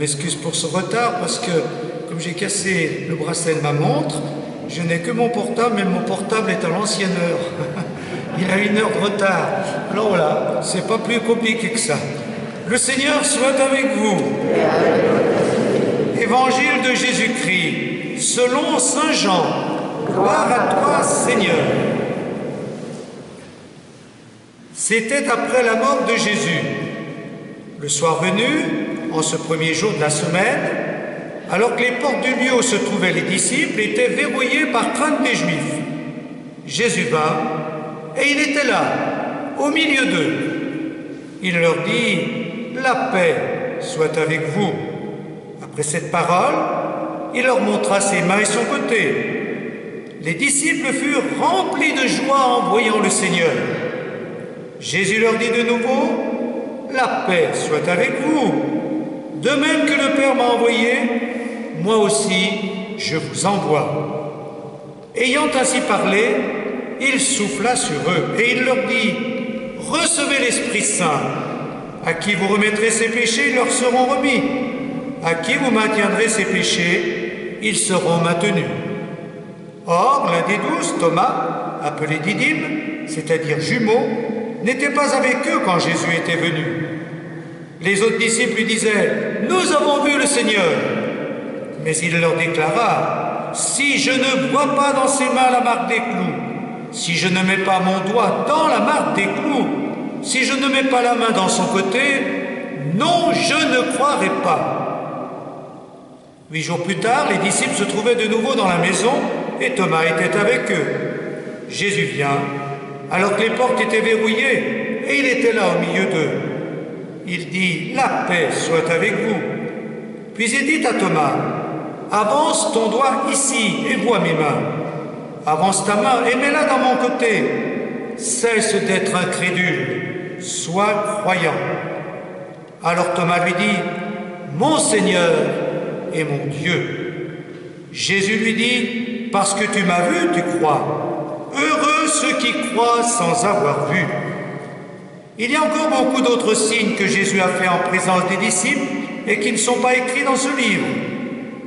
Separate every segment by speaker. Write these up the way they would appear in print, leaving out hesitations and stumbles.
Speaker 1: m'excuse pour ce retard parce que, comme j'ai cassé le bracelet de ma montre, je n'ai que mon portable, mais mon portable est à l'ancienne heure. Il a 1 heure de retard. Alors voilà, c'est pas plus compliqué que ça. Le Seigneur soit avec vous. Évangile de Jésus-Christ, selon saint Jean. Gloire à toi, Seigneur. C'était après la mort de Jésus. Le soir venu, en ce premier jour de la semaine, alors que les portes du lieu où se trouvaient les disciples étaient verrouillées par crainte des Juifs, Jésus vint et il était là, au milieu d'eux. Il leur dit « La paix soit avec vous ». Après cette parole, il leur montra ses mains et son côté. Les disciples furent remplis de joie en voyant le Seigneur. Jésus leur dit de nouveau « La paix soit avec vous. De même que le Père m'a envoyé, moi aussi je vous envoie. » Ayant ainsi parlé, il souffla sur eux et il leur dit « Recevez l'Esprit Saint. À qui vous remettrez ses péchés, ils leur seront remis. À qui vous maintiendrez ses péchés, ils seront maintenus. » Or, l'un des 12, Thomas, appelé Didyme, c'est-à-dire jumeau, n'était pas avec eux quand Jésus était venu. Les autres disciples lui disaient « Nous avons vu le Seigneur !» Mais il leur déclara « Si je ne vois pas dans ses mains la marque des clous, si je ne mets pas mon doigt dans la marque des clous, si je ne mets pas la main dans son côté, non, je ne croirai pas. » 8 jours plus tard, les disciples se trouvaient de nouveau dans la maison et Thomas était avec eux. Jésus vient, alors que les portes étaient verrouillées et il était là au milieu d'eux. Il dit « La paix soit avec vous. » Puis il dit à Thomas « Avance ton doigt ici et vois mes mains. Avance ta main et mets-la dans mon côté. Cesse d'être incrédule, sois croyant. » Alors Thomas lui dit « Mon Seigneur et mon Dieu. » Jésus lui dit « Parce que tu m'as vu, tu crois. Heureux ceux qui croient sans avoir vu. » Il y a encore beaucoup d'autres signes que Jésus a fait en présence des disciples et qui ne sont pas écrits dans ce livre.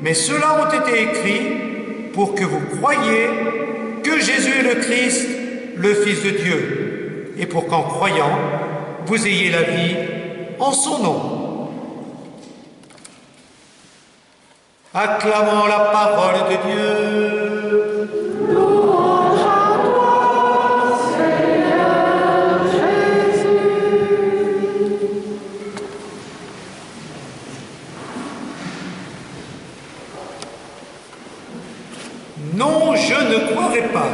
Speaker 1: Mais ceux-là ont été écrits pour que vous croyiez que Jésus est le Christ, le Fils de Dieu, et pour qu'en croyant, vous ayez la vie en son nom. Acclamons la parole de Dieu. Non, je ne croirai pas.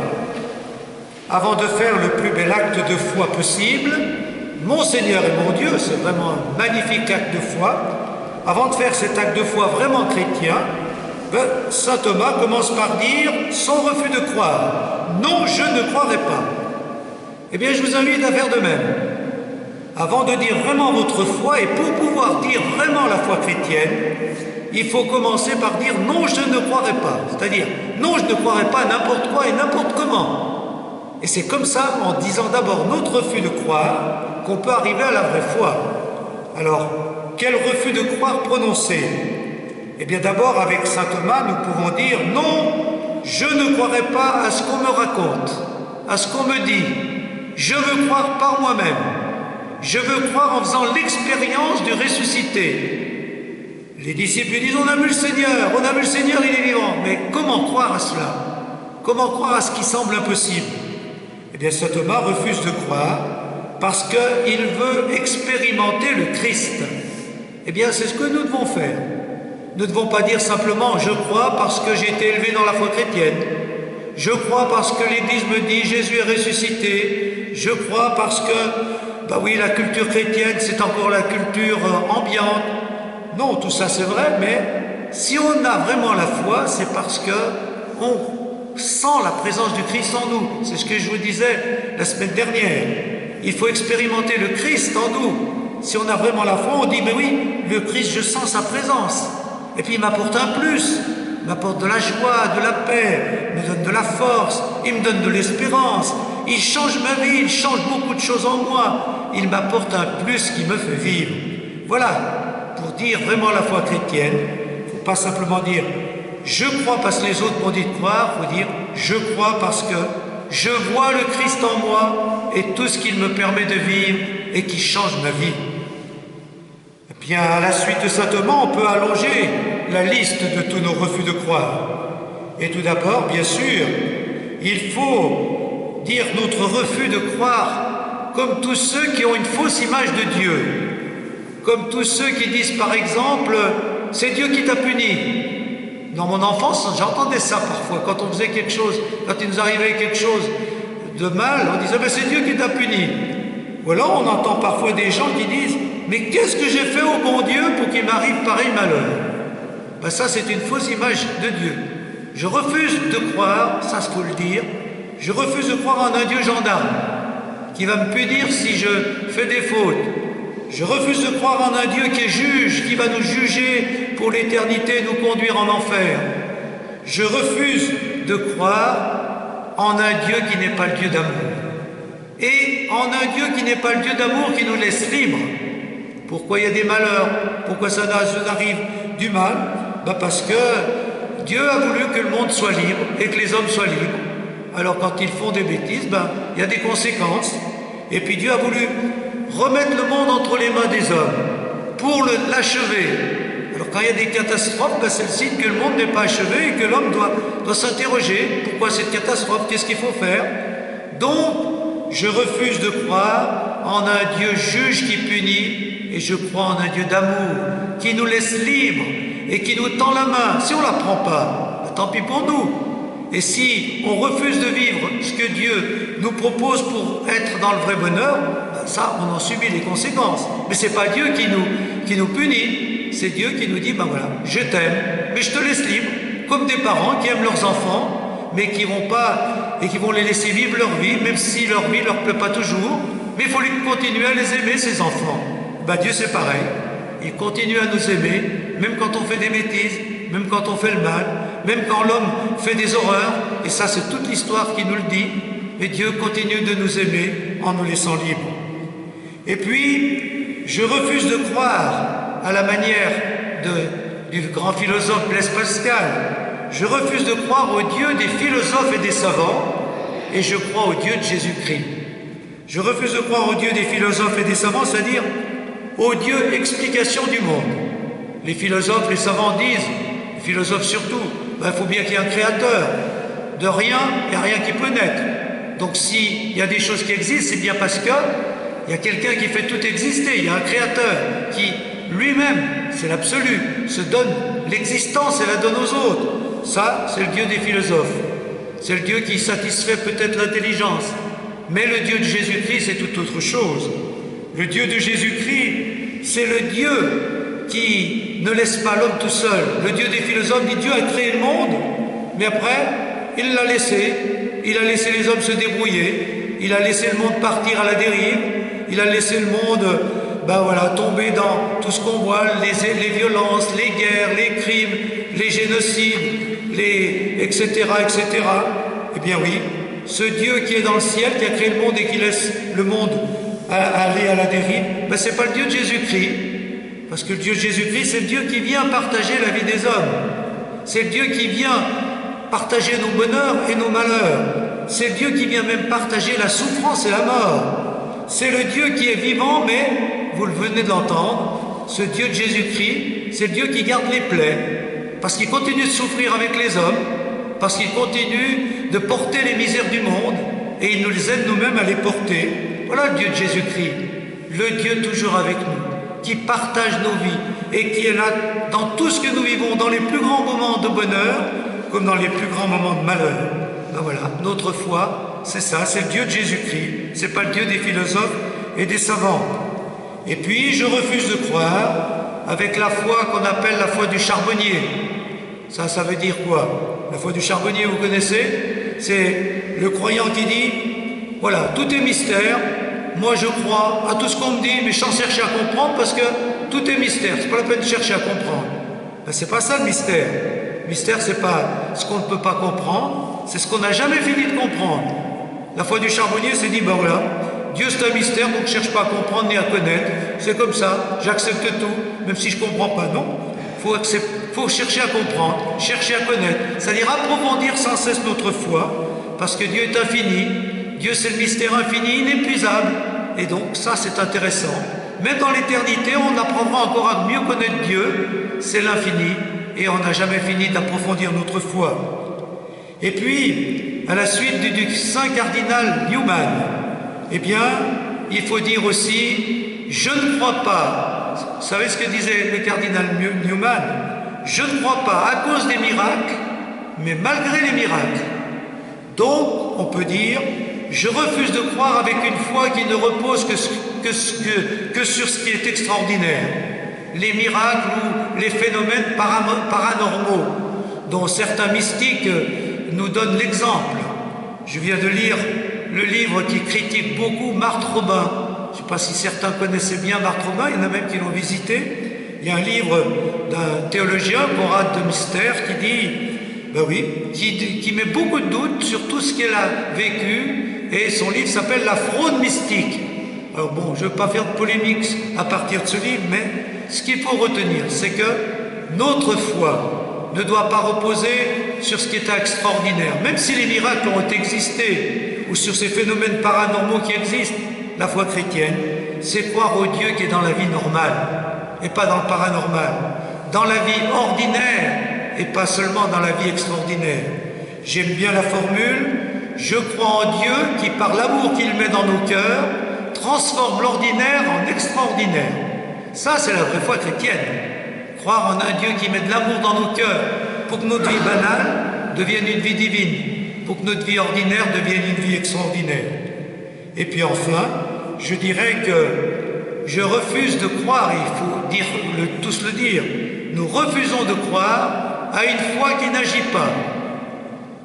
Speaker 1: Avant de faire le plus bel acte de foi possible, mon Seigneur et mon Dieu, c'est vraiment un magnifique acte de foi. Avant de faire cet acte de foi vraiment chrétien, saint Thomas commence par dire son refus de croire. Non, je ne croirai pas. Eh bien, je vous invite à faire de même. Avant de dire vraiment votre foi, et pour pouvoir dire vraiment la foi chrétienne, il faut commencer par dire « non, je ne croirai pas ». C'est-à-dire « non, je ne croirai pas n'importe quoi et n'importe comment ». Et c'est comme ça, en disant d'abord notre refus de croire, qu'on peut arriver à la vraie foi. Alors, quel refus de croire prononcer? Eh bien d'abord, avec saint Thomas, nous pouvons dire « non, je ne croirai pas à ce qu'on me raconte, à ce qu'on me dit. Je veux croire par moi-même. Je veux croire en faisant l'expérience du ressuscité. » Les disciples lui disent « On a vu le Seigneur, il est vivant. » Mais comment croire à cela? Comment croire à ce qui semble impossible? Eh bien, saint Thomas refuse de croire parce qu'il veut expérimenter le Christ. Eh bien, c'est ce que nous devons faire. Nous ne devons pas dire simplement « Je crois parce que j'ai été élevé dans la foi chrétienne. Je crois parce que l'Église me dit Jésus est ressuscité. Je crois parce que, bah oui, la culture chrétienne, c'est encore la culture ambiante. » Non, tout ça c'est vrai, mais si on a vraiment la foi, c'est parce qu'on sent la présence du Christ en nous. C'est ce que je vous disais la semaine dernière. Il faut expérimenter le Christ en nous. Si on a vraiment la foi, on dit, mais oui, le Christ, je sens sa présence. Et puis il m'apporte un plus, il m'apporte de la joie, de la paix, il me donne de la force, il me donne de l'espérance. Il change ma vie, il change beaucoup de choses en moi. Il m'apporte un plus qui me fait vivre. Voilà. pour dire vraiment la foi chrétienne, il ne faut pas simplement dire « je crois parce que les autres m'ont dit de croire », il faut dire « je crois parce que je vois le Christ en moi et tout ce qu'il me permet de vivre et qui change ma vie ». Eh bien, à la suite de saint Thomas, on peut allonger la liste de tous nos refus de croire. Et tout d'abord, bien sûr, il faut dire notre refus de croire comme tous ceux qui ont une fausse image de Dieu, comme tous ceux qui disent par exemple « c'est Dieu qui t'a puni ». Dans mon enfance, j'entendais ça parfois, quand on faisait quelque chose, quand il nous arrivait quelque chose de mal, on disait « c'est Dieu qui t'a puni ». Ou alors on entend parfois des gens qui disent « mais qu'est-ce que j'ai fait au bon Dieu pour qu'il m'arrive pareil malheur ?» Ça c'est une fausse image de Dieu. Je refuse de croire, ça faut le dire, je refuse de croire en un Dieu gendarme qui va me punir si je fais des fautes. Je refuse de croire en un Dieu qui est juge, qui va nous juger pour l'éternité et nous conduire en enfer. Je refuse de croire en un Dieu qui n'est pas le Dieu d'amour. Et en un Dieu qui n'est pas le Dieu d'amour qui nous laisse libres. Pourquoi il y a des malheurs? Pourquoi ça nous arrive du mal? Parce que Dieu a voulu que le monde soit libre et que les hommes soient libres. Alors quand ils font des bêtises, il y a des conséquences. Et puis Dieu a voulu remettre le monde entre les mains des hommes pour l'achever. Alors quand il y a des catastrophes, c'est le signe que le monde n'est pas achevé et que l'homme doit s'interroger. Pourquoi cette catastrophe? Qu'est-ce qu'il faut faire? Donc, je refuse de croire en un Dieu juge qui punit et je crois en un Dieu d'amour qui nous laisse libres et qui nous tend la main. Si on ne la prend pas, tant pis pour nous. Et si on refuse de vivre ce que Dieu nous propose pour être dans le vrai bonheur, ça, on en subit les conséquences. Mais ce n'est pas Dieu qui nous punit, c'est Dieu qui nous dit, voilà, je t'aime, mais je te laisse libre, comme des parents qui aiment leurs enfants, mais qui vont pas, et qui vont les laisser vivre leur vie, même si leur vie ne leur plaît pas toujours, mais il faut continuer à les aimer, ces enfants. Dieu c'est pareil, il continue à nous aimer, même quand on fait des bêtises, même quand on fait le mal, même quand l'homme fait des horreurs, et ça c'est toute l'histoire qui nous le dit, mais Dieu continue de nous aimer en nous laissant libres. Et puis, je refuse de croire à la manière du grand philosophe Blaise Pascal. Je refuse de croire au Dieu des philosophes et des savants, et je crois au Dieu de Jésus-Christ. Je refuse de croire au Dieu des philosophes et des savants, c'est-à-dire au Dieu explication du monde. Les philosophes, les savants disent, les philosophes surtout, il faut bien qu'il y ait un créateur. De rien, il n'y a rien qui peut naître. Donc s'il y a des choses qui existent, c'est bien parce que il y a quelqu'un qui fait tout exister, il y a un créateur qui lui-même, c'est l'absolu, se donne l'existence et la donne aux autres. Ça, c'est le Dieu des philosophes. C'est le Dieu qui satisfait peut-être l'intelligence. Mais le Dieu de Jésus-Christ, c'est tout autre chose. Le Dieu de Jésus-Christ, c'est le Dieu qui ne laisse pas l'homme tout seul. Le Dieu des philosophes dit Dieu a créé le monde, mais après, il l'a laissé. Il a laissé les hommes se débrouiller. Il a laissé le monde partir à la dérive. Il a laissé le monde tomber dans tout ce qu'on voit, les violences, les guerres, les crimes, les génocides, etc., etc. Eh bien oui, ce Dieu qui est dans le ciel, qui a créé le monde et qui laisse le monde aller à la dérive, c'est pas le Dieu de Jésus-Christ. Parce que le Dieu de Jésus-Christ, c'est le Dieu qui vient partager la vie des hommes. C'est le Dieu qui vient partager nos bonheurs et nos malheurs. C'est le Dieu qui vient même partager la souffrance et la mort. C'est le Dieu qui est vivant, mais, vous le venez de l'entendre, ce Dieu de Jésus-Christ, c'est le Dieu qui garde les plaies, parce qu'il continue de souffrir avec les hommes, parce qu'il continue de porter les misères du monde, et il nous les aide nous-mêmes à les porter. Voilà le Dieu de Jésus-Christ, le Dieu toujours avec nous, qui partage nos vies, et qui est là dans tout ce que nous vivons, dans les plus grands moments de bonheur, comme dans les plus grands moments de malheur. Voilà, notre foi, c'est ça, c'est le Dieu de Jésus-Christ, c'est pas le Dieu des philosophes et des savants. Et puis, je refuse de croire avec la foi qu'on appelle la foi du charbonnier. Ça veut dire quoi? La foi du charbonnier, vous connaissez? C'est le croyant qui dit, voilà, tout est mystère, moi je crois à tout ce qu'on me dit, mais sans chercher à comprendre parce que tout est mystère, c'est pas la peine de chercher à comprendre. C'est pas ça le mystère. Le mystère, c'est pas ce qu'on ne peut pas comprendre, c'est ce qu'on n'a jamais fini de comprendre. La foi du charbonnier s'est dit, voilà, Dieu c'est un mystère, donc je ne cherche pas à comprendre ni à connaître. C'est comme ça, j'accepte tout, même si je ne comprends pas. Non, faut chercher à comprendre, chercher à connaître, c'est-à-dire approfondir sans cesse notre foi, parce que Dieu est infini, Dieu c'est le mystère infini, inépuisable, et donc ça c'est intéressant. Même dans l'éternité, on apprendra encore à mieux connaître Dieu, c'est l'infini, et on n'a jamais fini d'approfondir notre foi. Et puis, à la suite du saint cardinal Newman, eh bien, il faut dire aussi, je ne crois pas, vous savez ce que disait le cardinal Newman, je ne crois pas à cause des miracles, mais malgré les miracles. Donc, on peut dire, je refuse de croire avec une foi qui ne repose que sur ce qui est extraordinaire, les miracles ou les phénomènes paranormaux, dont certains mystiques nous donnent l'exemple. Je viens de lire le livre qui critique beaucoup Marthe Robin. Je ne sais pas si certains connaissaient bien Marthe Robin, il y en a même qui l'ont visité. Il y a un livre d'un théologien, Conrad de Mystère, qui dit, ben oui, qui met beaucoup de doutes sur tout ce qu'elle a vécu, et son livre s'appelle La fraude mystique. Alors bon, je ne veux pas faire de polémique à partir de ce livre, mais ce qu'il faut retenir, c'est que notre foi ne doit pas reposer sur ce qui est extraordinaire. Même si les miracles ont existé, ou sur ces phénomènes paranormaux qui existent, la foi chrétienne, c'est croire au Dieu qui est dans la vie normale, et pas dans le paranormal, dans la vie ordinaire, et pas seulement dans la vie extraordinaire. J'aime bien la formule, je crois en Dieu qui, par l'amour qu'il met dans nos cœurs, transforme l'ordinaire en extraordinaire. Ça, c'est la vraie foi chrétienne. Croire en un Dieu qui met de l'amour dans nos cœurs pour que notre vie banale devienne une vie divine, pour que notre vie ordinaire devienne une vie extraordinaire. Et puis enfin, je dirais que je refuse de croire, et il faut tous le dire, nous refusons de croire à une foi qui n'agit pas,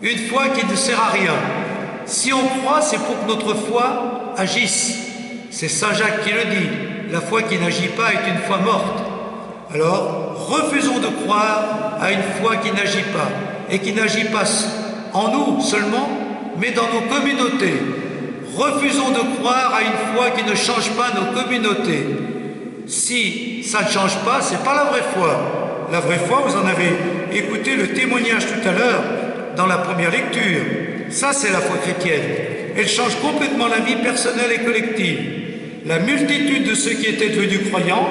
Speaker 1: une foi qui ne sert à rien. Si on croit, c'est pour que notre foi agisse. C'est Saint Jacques qui le dit, la foi qui n'agit pas est une foi morte. Alors, refusons de croire à une foi qui n'agit pas, et qui n'agit pas en nous seulement, mais dans nos communautés. Refusons de croire à une foi qui ne change pas nos communautés. Si ça ne change pas, ce n'est pas la vraie foi. La vraie foi, vous en avez écouté le témoignage tout à l'heure dans la première lecture. Ça, c'est la foi chrétienne. Elle change complètement la vie personnelle et collective. La multitude de ceux qui étaient devenus croyants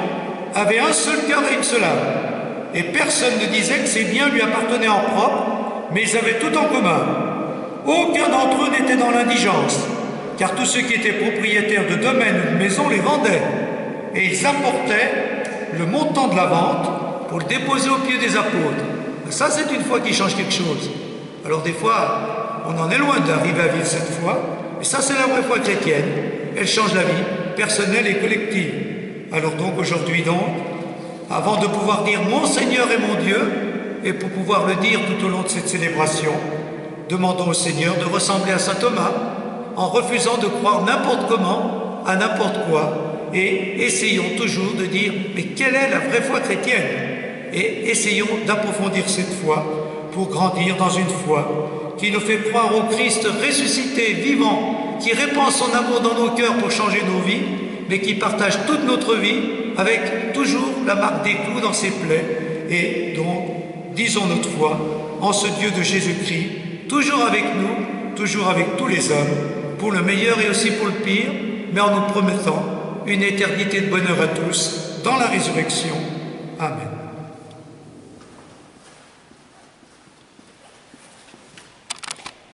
Speaker 1: avaient un seul cœur et une seule âme. Et personne ne disait que ces biens lui appartenaient en propre, mais ils avaient tout en commun. Aucun d'entre eux n'était dans l'indigence, car tous ceux qui étaient propriétaires de domaines ou de maisons les vendaient, et ils apportaient le montant de la vente pour le déposer aux pieds des apôtres. Ça, c'est une foi qui change quelque chose. Alors des fois, on en est loin d'arriver à vivre cette foi, mais ça, c'est la vraie foi chrétienne. Elle change la vie personnelle et collective. Alors donc, aujourd'hui donc, avant de pouvoir dire « Mon Seigneur est mon Dieu », et pour pouvoir le dire tout au long de cette célébration, demandons au Seigneur de ressembler à saint Thomas, en refusant de croire n'importe comment, à n'importe quoi, et essayons toujours de dire « Mais quelle est la vraie foi chrétienne ?» Et essayons d'approfondir cette foi pour grandir dans une foi qui nous fait croire au Christ ressuscité, vivant, qui répand son amour dans nos cœurs pour changer nos vies, mais qui partage toute notre vie avec toujours la marque des clous dans ses plaies. Et donc, disons notre foi en ce Dieu de Jésus-Christ, toujours avec nous, toujours avec tous les hommes, pour le meilleur et aussi pour le pire, mais en nous promettant une éternité de bonheur à tous dans la résurrection